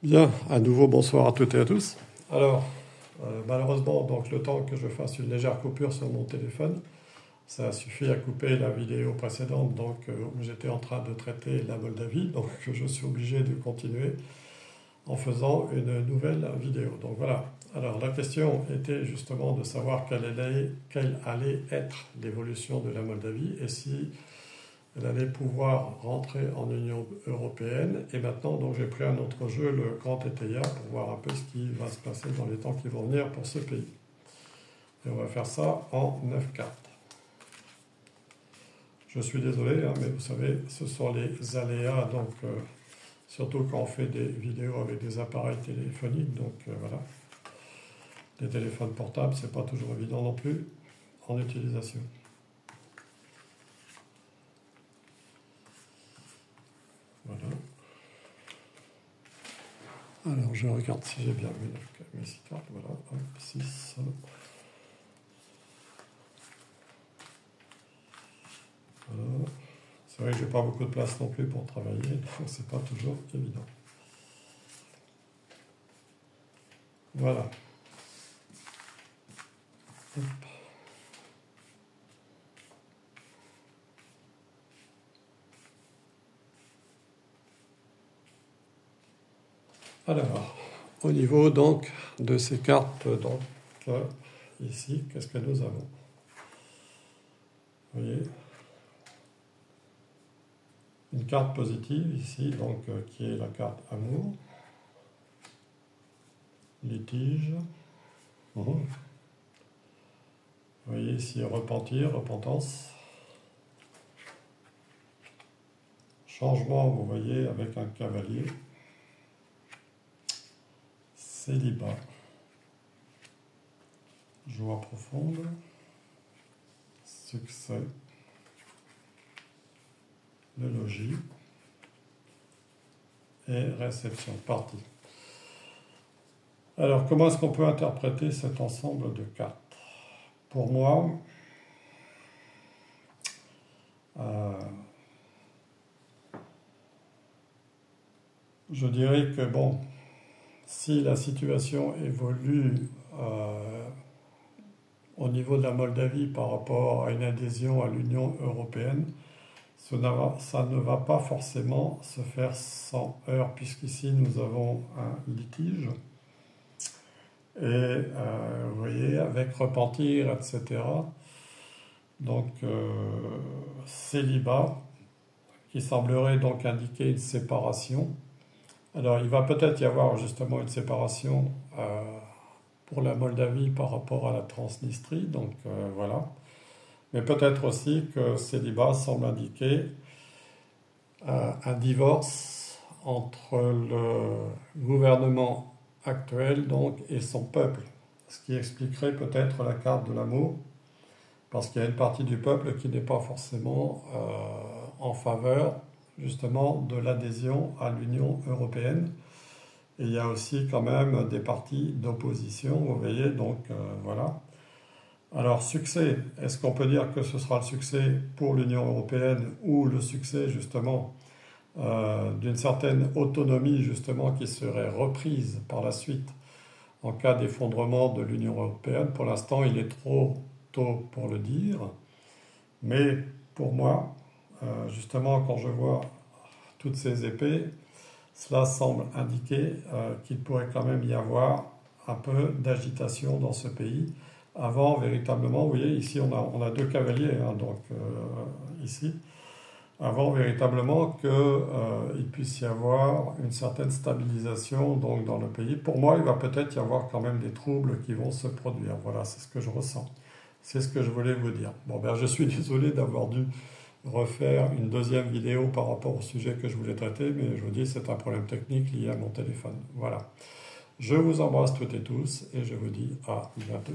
Bien, à nouveau bonsoir à toutes et à tous. Alors, malheureusement, donc le temps que je fasse une légère coupure sur mon téléphone, ça a suffi à couper la vidéo précédente, donc où j'étais en train de traiter la Moldavie, donc je suis obligé de continuer en faisant une nouvelle vidéo. Donc voilà. Alors la question était justement de savoir quelle allait être l'évolution de la Moldavie et si elle allait pouvoir rentrer en Union européenne. Et maintenant, donc, j'ai pris un autre jeu, le Grand ETIA, pour voir un peu ce qui va se passer dans les temps qui vont venir pour ce pays. Et on va faire ça en 9 cartes. Je suis désolé, hein, mais vous savez, ce sont les aléas, donc surtout quand on fait des vidéos avec des appareils téléphoniques, donc voilà. Les téléphones portables, c'est pas toujours évident non plus en utilisation. Voilà. Alors je regarde si j'ai bien vu mes 6 cartes. Voilà, hop, 6. Voilà. C'est vrai que j'ai pas beaucoup de place non plus pour travailler, donc c'est pas toujours évident. Voilà. Hop. Alors, au niveau donc de ces cartes, donc ici, qu'est-ce que nous avons? Vous voyez, une carte positive ici, donc qui est la carte amour, litige. Vous voyez ici repentir, repentance, changement, vous voyez, avec un cavalier, célibat, joie profonde, succès, le logis et réception, partie. Alors, comment est-ce qu'on peut interpréter cet ensemble de cartes? Pour moi, je dirais que bon, si la situation évolue au niveau de la Moldavie par rapport à une adhésion à l'Union européenne, ça ne va pas forcément se faire sans heurts, puisqu'ici nous avons un litige. Et vous voyez, avec repentir, etc. Donc, célibat, qui semblerait donc indiquer une séparation. Alors, il va peut-être y avoir justement une séparation pour la Moldavie par rapport à la Transnistrie, donc voilà. Mais peut-être aussi que célibat semble indiquer un divorce entre le gouvernement actuel donc, et son peuple, ce qui expliquerait peut-être la carte de l'amour, parce qu'il y a une partie du peuple qui n'est pas forcément en faveur justement de l'adhésion à l'Union européenne. Et il y a aussi quand même des partis d'opposition, vous voyez, donc voilà. Alors succès, est-ce qu'on peut dire que ce sera le succès pour l'Union européenne ou le succès justement d'une certaine autonomie justement qui serait reprise par la suite en cas d'effondrement de l'Union européenne? Pour l'instant, il est trop tôt pour le dire, mais pour moi, justement, quand je vois toutes ces épées, cela semble indiquer qu'il pourrait quand même y avoir un peu d'agitation dans ce pays avant véritablement, vous voyez, ici on a 2 cavaliers, hein, donc ici, avant véritablement qu'il puisse y avoir une certaine stabilisation donc, dans le pays. Pour moi, il va peut-être y avoir quand même des troubles qui vont se produire. Voilà, c'est ce que je ressens. C'est ce que je voulais vous dire. Bon, ben, je suis désolé d'avoir dû refaire une deuxième vidéo par rapport au sujet que je voulais traiter, mais je vous dis, c'est un problème technique lié à mon téléphone. Voilà. Je vous embrasse toutes et tous et je vous dis à bientôt.